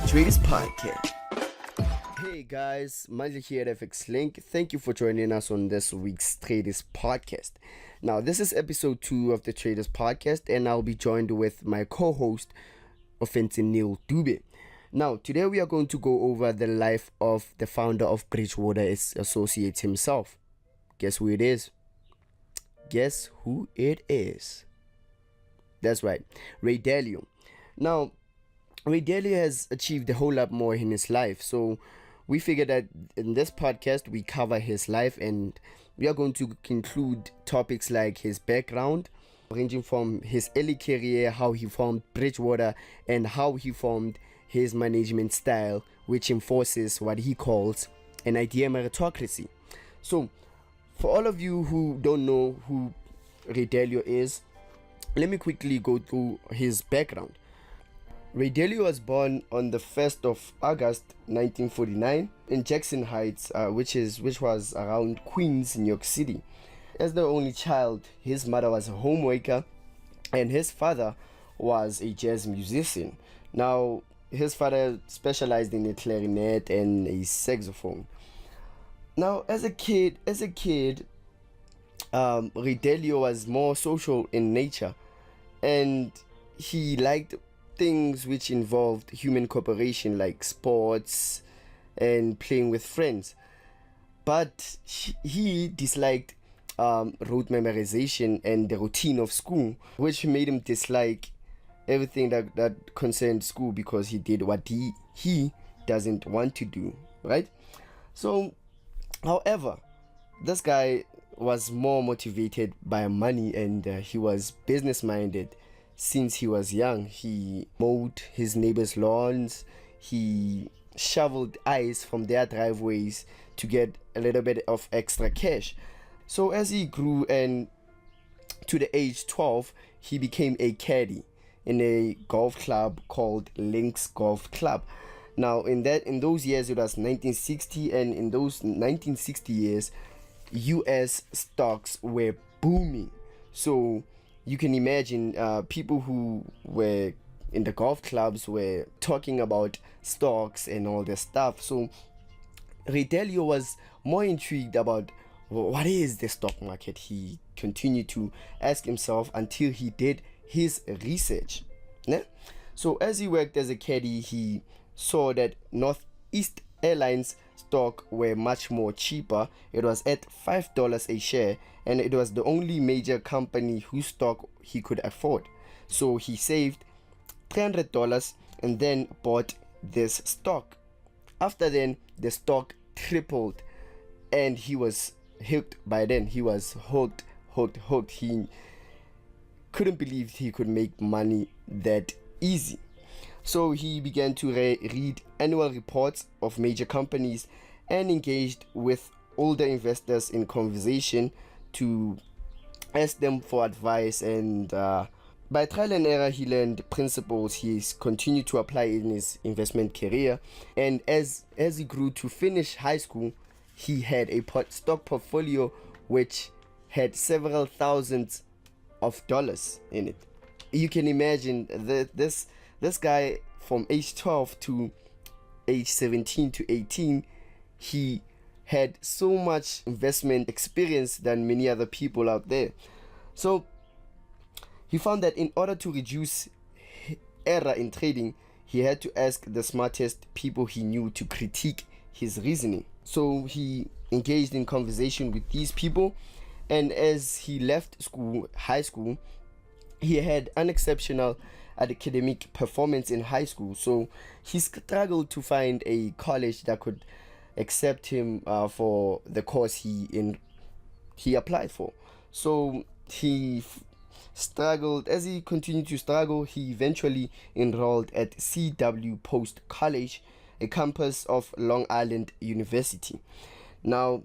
Traders Podcast. Hey guys, Manja here at FX Link. Thank you for joining us on this week's Traders Podcast. Now, this is episode 2 of the Traders Podcast, and I'll be joined with my co-host, Offensive Neil Dube. Now, today we are going to go over the life of the founder of Bridgewater Associates himself. Guess who it is? Guess who it is? That's right, Ray Dalio. Now, Ray Dalio has achieved a whole lot more in his life, so we figured that in this podcast we cover his life, and we are going to include topics like his background, ranging from his early career, how he formed Bridgewater, and how he formed his management style, which enforces what he calls an idea meritocracy. So, for all of you who don't know who Ray Dalio is, let me quickly go through his background. Ray Dalio was born on the 1st of August 1949 in Jackson Heights, which was around Queens, New York City. As the only child, his mother was a homemaker and his father was a jazz musician. Now, his father specialized in the clarinet and a saxophone. Now, as a kid, Ray Dalio was more social in nature, and he liked things which involved human cooperation, like sports and playing with friends. But he disliked rote memorization and the routine of school, which made him dislike everything that concerned school, because he did what he doesn't want to do, right? So, however, this guy was more motivated by money, and he was business minded. Since he was young, he mowed his neighbors' lawns, he shoveled ice from their driveways to get a little bit of extra cash. So as he grew, and to the age 12, he became a caddy in a golf club called Links Golf Club. Now, in those years, it was 1960, and in those 1960 years, US stocks were booming. So you can imagine people who were in the golf clubs were talking about stocks and all this stuff. So Ray Dalio was more intrigued about what is the stock market. He continued to ask himself until he did his research. Yeah? So as he worked as a caddy, he saw that Northeast Airlines stock were much more cheaper. It was at $5 a share, and it was the only major company whose stock he could afford. So he saved $300 and then bought this stock. After then, the stock tripled, and he was hooked by then. He was hooked. He couldn't believe he could make money that easy. So he began to read annual reports of major companies and engaged with older investors in conversation to ask them for advice, and by trial and error he learned principles he's continued to apply in his investment career. And as he grew to finish high school, he had a stock portfolio which had several thousands of dollars in it. You can imagine that this guy, from age 12 to age 17 to 18, he had so much investment experience than many other people out there. So he found that in order to reduce error in trading, he had to ask the smartest people he knew to critique his reasoning. So he engaged in conversation with these people, and as he left high school, he had unexceptional academic performance in high school. So he struggled to find a college that could accept him for the course he applied for. So he struggled. As he continued to struggle, he eventually enrolled at C.W. Post College, a campus of Long Island University. Now,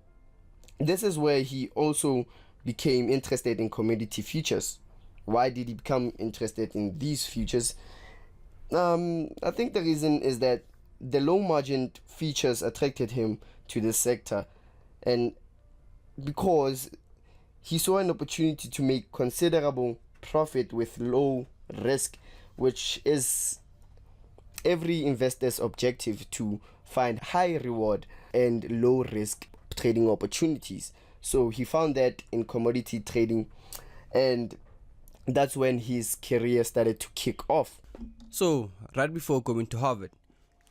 this is where he also became interested in commodity futures. Why did he become interested in these futures? I think the reason is that the low margin features attracted him to this sector, and because he saw an opportunity to make considerable profit with low risk, which is every investor's objective to find high reward and low risk trading opportunities. So he found that in commodity trading, and that's when his career started to kick off. So, right before going to Harvard,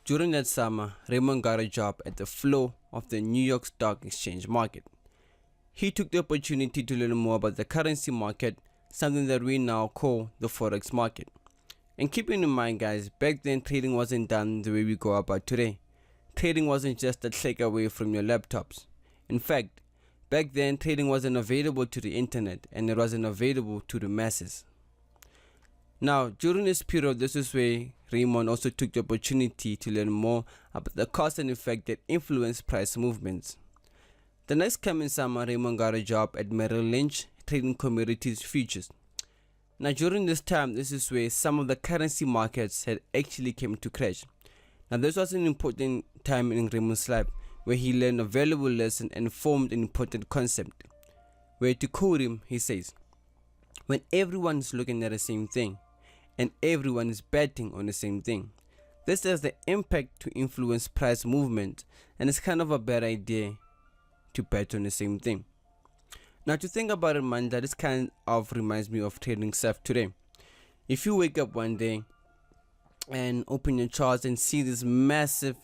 during that summer, Raymond got a job at the floor of the New York Stock Exchange market. He took the opportunity to learn more about the currency market, something that we now call the forex market. And keeping in mind, guys, back then trading wasn't done the way we go about today. Trading wasn't just a click away from your laptops. In fact, back then trading wasn't available to the internet, and it wasn't available to the masses. Now, during this period, this is where Raymond also took the opportunity to learn more about the cause and effect that influence price movements. The next coming summer, Raymond got a job at Merrill Lynch trading commodities futures. Now, during this time, this is where some of the currency markets had actually came to crash. Now, this was an important time in Raymond's life where he learned a valuable lesson and formed an important concept. Where, to quote him, he says, "When everyone is looking at the same thing and everyone is betting on the same thing, this has the impact to influence price movement, and it's kind of a bad idea to bet on the same thing." Now, to think about it, man, that this kind of reminds me of trading stuff today. If you wake up one day and open your charts and see this massive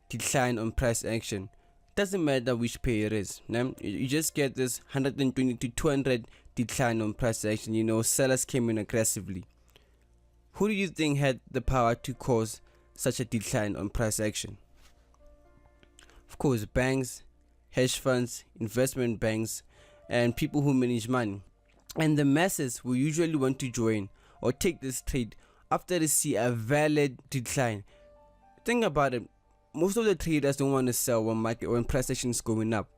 decline on price action, doesn't matter which pair it is, you just get this 120 to 200 decline on price action. Sellers came in aggressively. Who do you think had the power to cause such a decline on price action? Of course, banks, hedge funds, investment banks, and people who manage money. And the masses will usually want to join or take this trade after they see a valid decline. Think about it. Most of the traders don't want to sell when price action is going up.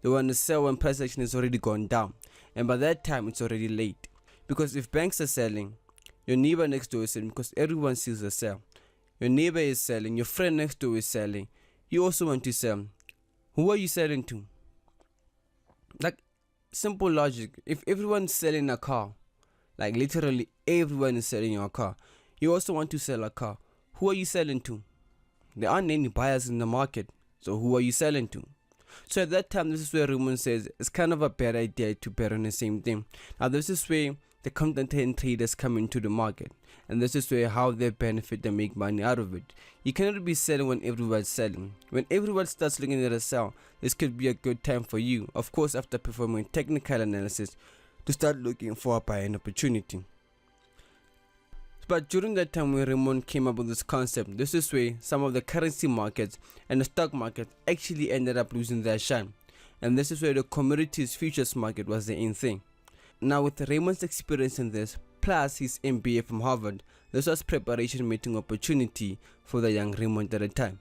They want to sell when price action is already gone down. And by that time, it's already late. Because if banks are selling, your neighbor next door is selling because everyone sees a sell. Your neighbor is selling, your friend next door is selling. You also want to sell. Who are you selling to? Like, simple logic. If everyone's selling a car, like literally everyone is selling your car, you also want to sell a car. Who are you selling to? There aren't any buyers in the market, so who are you selling to? So at that time, this is where Raymond says it's kind of a bad idea to bet on the same thing. Now, this is where the content traders come into the market, and this is where how they benefit and make money out of it. You cannot be selling when everyone's selling. When everyone starts looking at a sell, this could be a good time for you, of course, after performing technical analysis, to start looking for a buying opportunity. But during that time when Raymond came up with this concept, this is where some of the currency markets and the stock market actually ended up losing their shine. And this is where the commodities futures market was the in thing. Now, with Raymond's experience in this, plus his MBA from Harvard, this was preparation meeting opportunity for the young Raymond at the time.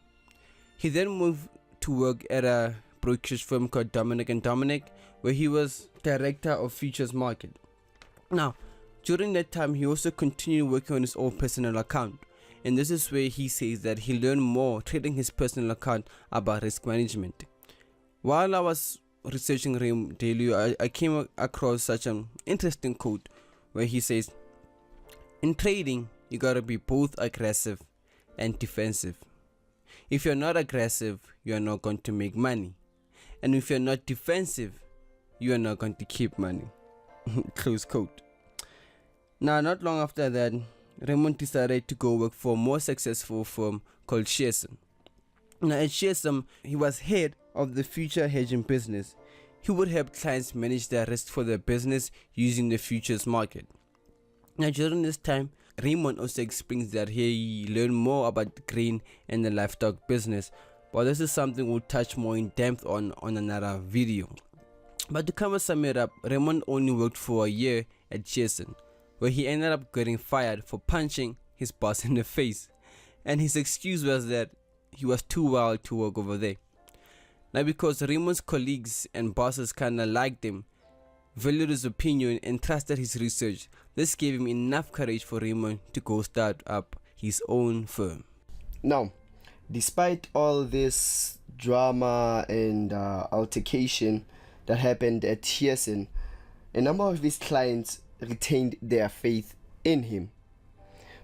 He then moved to work at a brokerage firm called Dominic & Dominic, where he was director of futures market. Now, during that time, he also continued working on his own personal account, and this is where he says that he learned more trading his personal account about risk management. While I was researching Dalio, I came across such an interesting quote where he says, "In trading, you gotta be both aggressive and defensive. If you're not aggressive, you are not going to make money, and if you're not defensive, you are not going to keep money." Close quote. Now, not long after that, Raymond decided to go work for a more successful firm called Shearson. Now, at Shearson, he was head of the future hedging business. He would help clients manage their risk for their business using the futures market. Now, during this time, Raymond also explains that he learned more about the grain and the livestock business, but this is something we'll touch more in depth on another video. But to come and sum it up, Raymond only worked for a year at Shearson, where he ended up getting fired for punching his boss in the face, and his excuse was that he was too wild to work over there. Now, because Raymond's colleagues and bosses kinda liked him, valued his opinion, and trusted his research, this gave him enough courage for Raymond to go start up his own firm. Now, despite all this drama and altercation that happened at Shearson, a number of his clients retained their faith in him,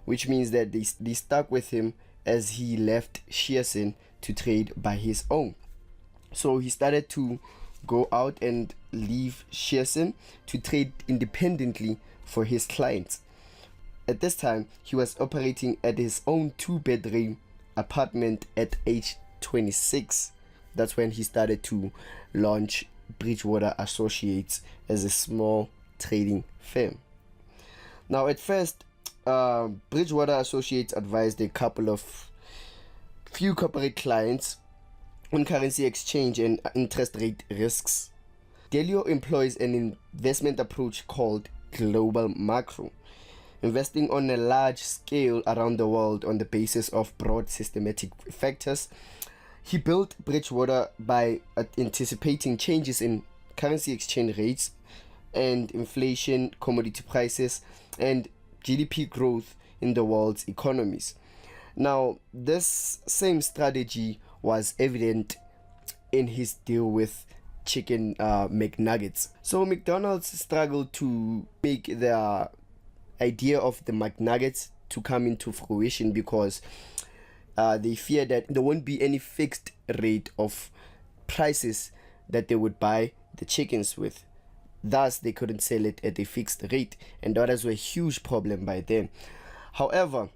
which means that they stuck with him as he left Shearson to trade by his own. So he started to go out and leave Shearson to trade independently for his clients. At this time, he was operating at his own 2-bedroom apartment at age 26. That's when he started to launch Bridgewater Associates as a small trading firm. Now, at first, Bridgewater Associates advised a few corporate clients on currency exchange and interest rate risks. Dalio employs an investment approach called global macro, investing on a large scale around the world on the basis of broad systematic factors. He built Bridgewater by anticipating changes in currency exchange rates and inflation, commodity prices, and GDP growth in the world's economies. Now, this same strategy was evident in his deal with chicken McNuggets. So McDonald's struggled to make their idea of the McNuggets to come into fruition because they fear that there won't be any fixed rate of prices that they would buy the chickens with. Thus, they couldn't sell it at a fixed rate, and that was a huge problem by then. However,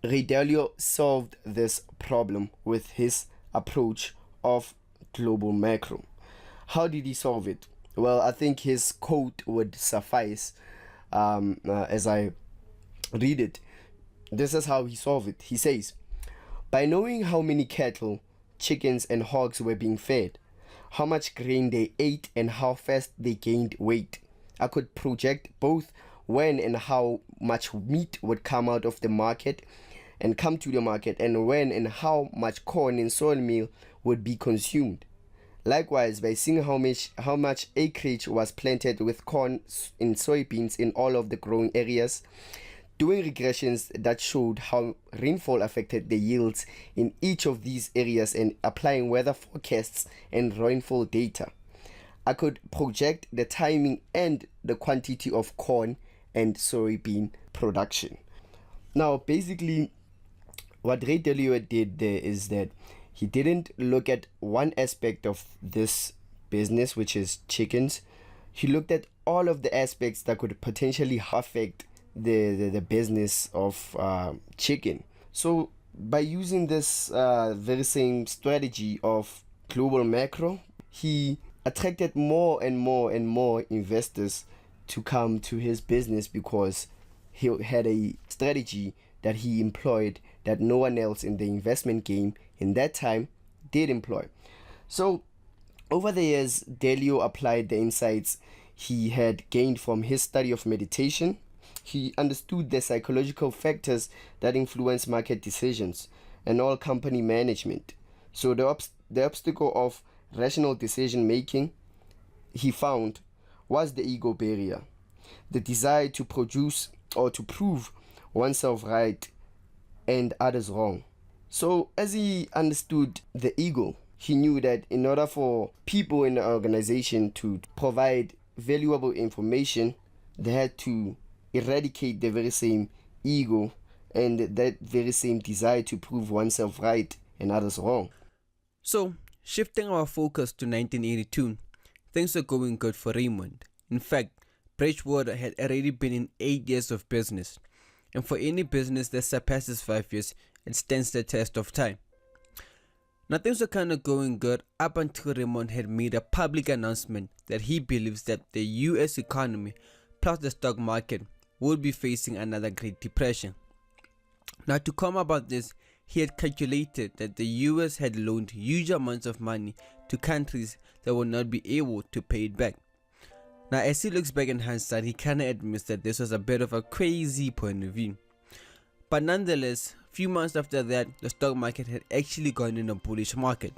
Dalio solved this problem with his approach of global macro. How did he solve it? Well, I think his quote would suffice as I read it. This is how he solved it. He says, "By knowing how many cattle, chickens, and hogs were being fed, how much grain they ate, and how fast they gained weight, I could project both when and how much meat would come out of the market and come to the market, and when and how much corn and soy meal would be consumed. Likewise, by seeing how much acreage was planted with corn and soybeans in all of the growing areas, doing regressions that showed how rainfall affected the yields in each of these areas, and applying weather forecasts and rainfall data, I could project the timing and the quantity of corn and soybean production." Now, basically, what Ray Dalio did there is that he didn't look at one aspect of this business, which is chickens. He looked at all of the aspects that could potentially affect the business of chicken. So by using this very same strategy of global macro, he attracted more and more investors to come to his business because he had a strategy that he employed that no one else in the investment game in that time did employ. So over the years, Dalio applied the insights he had gained from his study of meditation. He understood the psychological factors that influence market decisions and all company management. So the obstacle of rational decision making, he found, was the ego barrier, the desire to produce or to prove oneself right and others wrong. So as he understood the ego, he knew that in order for people in the organization to provide valuable information, they had to eradicate the very same ego and that very same desire to prove oneself right and others wrong. So, shifting our focus to 1982, things were going good for Raymond. In fact, Bridgewater had already been in 8 years of business, and for any business that surpasses 5 years, it stands the test of time. Now things were kind of going good up until Raymond had made a public announcement that he believes that the US economy plus the stock market would be facing another Great Depression. Now to come about this, he had calculated that the US had loaned huge amounts of money to countries that would not be able to pay it back. Now as he looks back in hindsight, he kinda admits that this was a bit of a crazy point of view. But nonetheless, few months after that, the stock market had actually gone in a bullish market.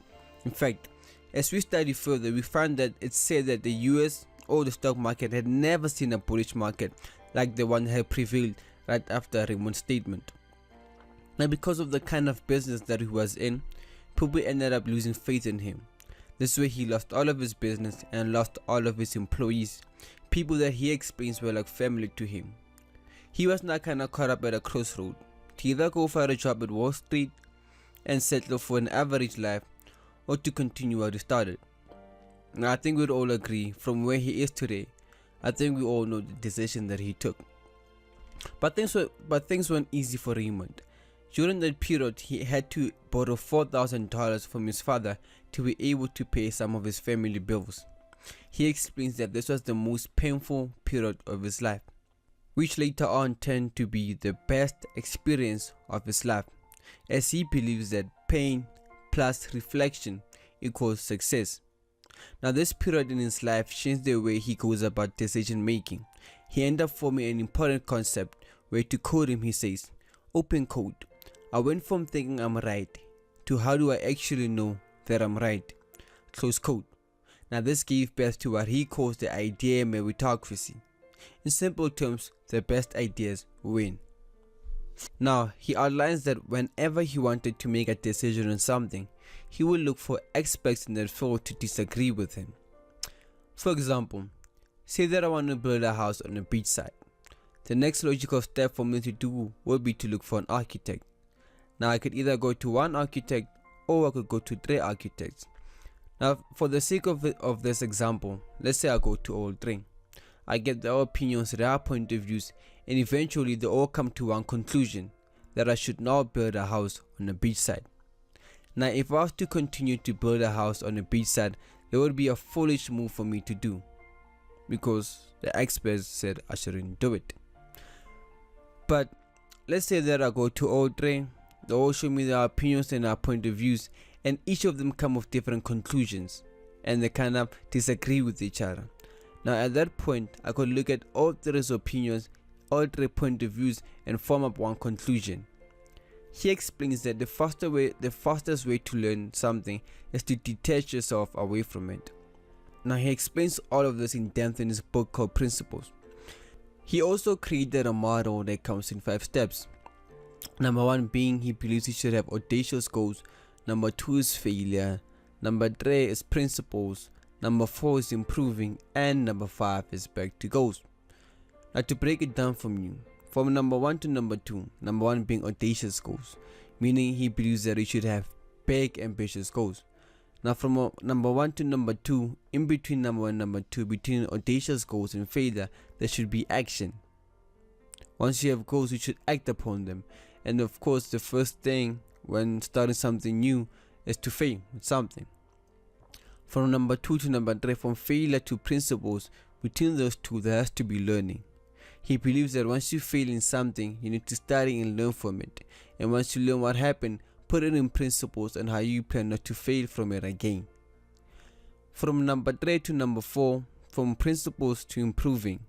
In fact, as we study further, we found that it said that the US or the stock market had never seen a bullish market like the one that had prevailed right after Raymond's statement. Now because of the kind of business that he was in, people ended up losing faith in him. This way he lost all of his business and lost all of his employees, people that he explains were like family to him. He was now kind of caught up at a crossroad. to either go for a job at Wall Street and settle for an average life, or to continue what he started. Now, I think we'd all agree from where he is today, I think we all know the decision that he took. But things weren't easy for Raymond. During that period, he had to borrow $4,000 from his father to be able to pay some of his family bills. He explains that this was the most painful period of his life, which later on turned to be the best experience of his life, as he believes that pain plus reflection equals success. Now, this period in his life changed the way he goes about decision making. He ended up forming an important concept where, to quote him, he says, "Open quote, I went from thinking I'm right to how do I actually know that I'm right," close quote. Now, this gave birth to what he calls the idea meritocracy. In simple terms, the best ideas win. Now, he outlines that whenever he wanted to make a decision on something, he would look for experts in that field to disagree with him. For example, say that I want to build a house on a beachside. The next logical step for me to do would be to look for an architect. Now, I could either go to one architect or I could go to 3 architects. Now, for the sake of this example, let's say I go to all 3. I get their opinions, their point of views, and eventually they all come to one conclusion, that I should not build a house on a beachside. Now, if I was to continue to build a house on a beachside, it would be a foolish move for me to do, because the experts said I shouldn't do it. But let's say that I go to all 3, they all show me their opinions and their point of views, and each of them come with different conclusions, and they kind of disagree with each other. Now, at that point, I could look at all 3's opinions, all 3 point of views, and form up one conclusion. He explains that the fastest way to learn something is to detach yourself away from it. Now, he explains all of this in depth in his book called Principles. He also created a model that comes in 5 steps. Number 1 being he believes you should have audacious goals. Number 2 is failure. Number 3 is principles. Number 4 is improving. And number 5 is back to goals. Now, to break it down from you, from number 1 to number 2, number 1 being audacious goals, meaning he believes that you should have big ambitious goals. Now, from number 1 to number 2, in between number 1 and number 2, between audacious goals and failure, there should be action. Once you have goals, you should act upon them. And of course, the first thing when starting something new is to fail with something. From number 2 to number 3, from failure to principles, between those two, there has to be learning. He believes that once you fail in something, you need to study and learn from it. And once you learn what happened, put it in principles and how you plan not to fail from it again. From number 3 to number 4, from principles to improving.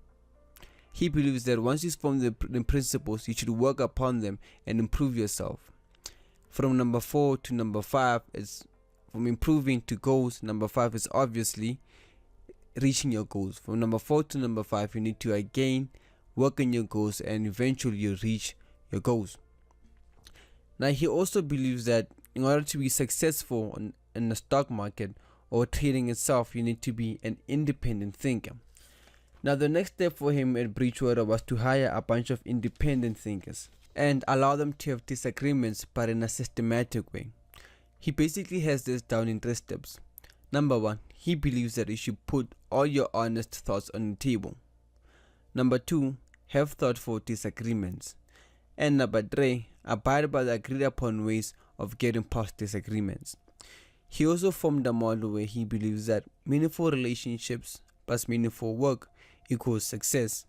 He believes that once you form the principles, you should work upon them and improve yourself. From number 4 to number 5 is from improving to goals. Number 5 is obviously reaching your goals. From number 4 to number 5, you need to again work on your goals and eventually you reach your goals. Now, he also believes that in order to be successful in the stock market or trading itself, you need to be an independent thinker. Now, the next step for him at Bridgewater was to hire a bunch of independent thinkers and allow them to have disagreements, but in a systematic way. He basically has this down in 3 steps. Number 1, he believes that you should put all your honest thoughts on the table. Number 2, have thoughtful disagreements. And number 3, abide by the agreed upon ways of getting past disagreements. He also formed a model where he believes that meaningful relationships plus meaningful work equals success.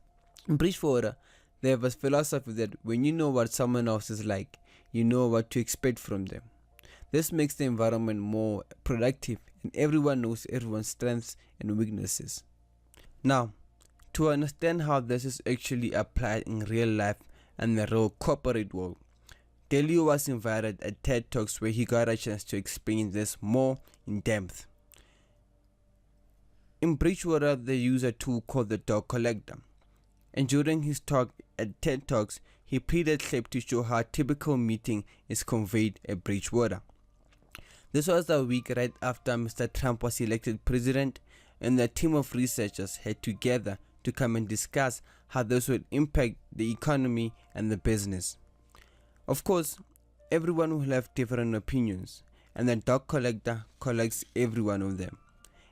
In Bridgewater, they have a philosophy that when you know what someone else is like, you know what to expect from them. This makes the environment more productive and everyone knows everyone's strengths and weaknesses. Now, to understand how this is actually applied in real life and the real corporate world, Dalio was invited at TED Talks where he got a chance to explain this more in depth. In Bridgewater, they use a tool called the dog collector, and during his talk at TED Talks, he played a clip to show how a typical meeting is conveyed at Bridgewater. This was a week right after Mr. Trump was elected president, and the team of researchers had to gather to come and discuss how this would impact the economy and the business. Of course, everyone will have different opinions, and the dog collector collects every one of them.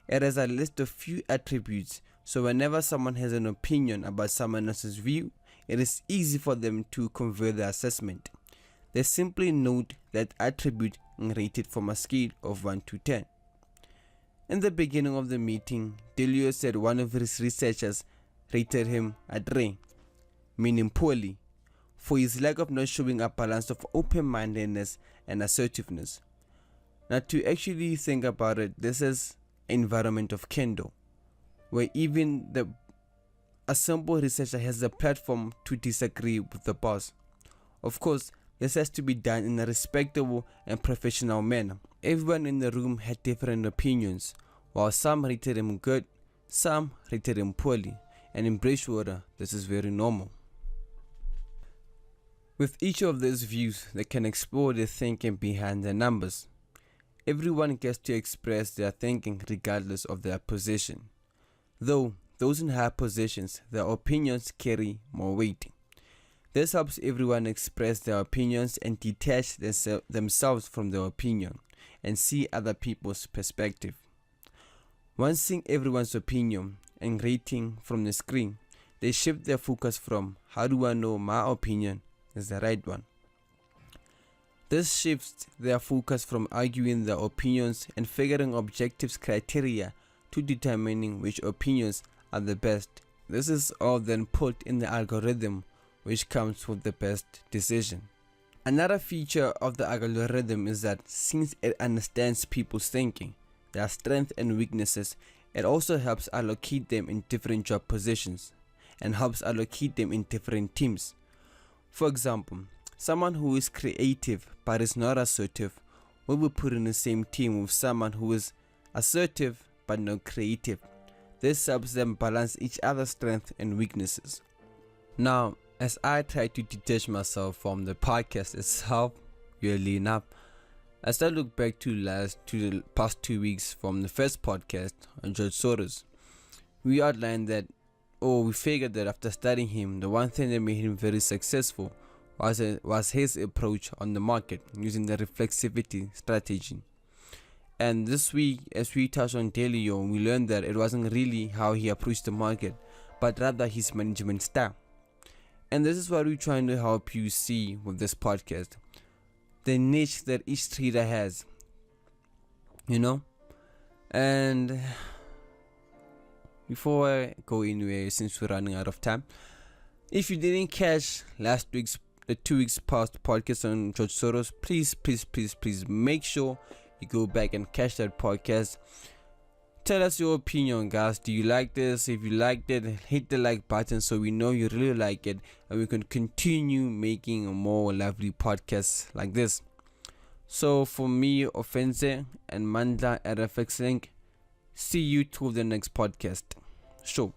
It has a list of few attributes, so whenever someone has an opinion about someone else's view, it is easy for them to convey the assessment. They simply note that attribute and rate it from a scale of 1 to 10. In the beginning of the meeting, Dalio said one of his researchers rated him a 3, meaning poorly, for his lack of not showing a balance of open-mindedness and assertiveness. Now, to actually think about it, this is an environment of candor, where even a simple researcher has the platform to disagree with the boss. Of course, this has to be done in a respectable and professional manner. Everyone in the room had different opinions, while some rated him good, some rated him poorly, and in Bridgewater, this is very normal. With each of these views, they can explore their thinking behind the numbers. Everyone gets to express their thinking regardless of their position. Though those in higher positions, their opinions carry more weight. This helps everyone express their opinions and detach themselves from their opinion and see other people's perspective. Once seeing everyone's opinion and rating from the screen, they shift their focus from how do I know my opinion is the right one. This shifts their focus from arguing their opinions and figuring objective criteria to determining which opinions are the best. This is all then put in the algorithm, which comes with the best decision. Another feature of the algorithm is that since it understands people's thinking, their strengths and weaknesses, it also helps allocate them in different job positions and helps allocate them in different teams. For example, someone who is creative but is not assertive will be put in the same team with someone who is assertive but not creative. This helps them balance each other's strengths and weaknesses. Now, as I try to detach myself from the podcast itself, weirdly enough, as I look back to the past 2 weeks from the first podcast on George Soros, we outlined that, we figured that after studying him, the one thing that made him very successful was his approach on the market using the reflexivity strategy. And this week, as we touched on Dalio, we learned that it wasn't really how he approached the market, but rather his management style. And this is what we're trying to help you see with this podcast. The niche that each trader has. And before I go anywhere, since we're running out of time, if you didn't catch the 2 weeks past podcast on George Soros, please make sure you go back and catch that podcast. Tell us your opinion, guys. Do you like this? If you liked it, hit the like button so we know you really like it and we can continue making more lovely podcasts like this. So for me, Offense and Mandla at FX Link, see you till the next podcast. Sure.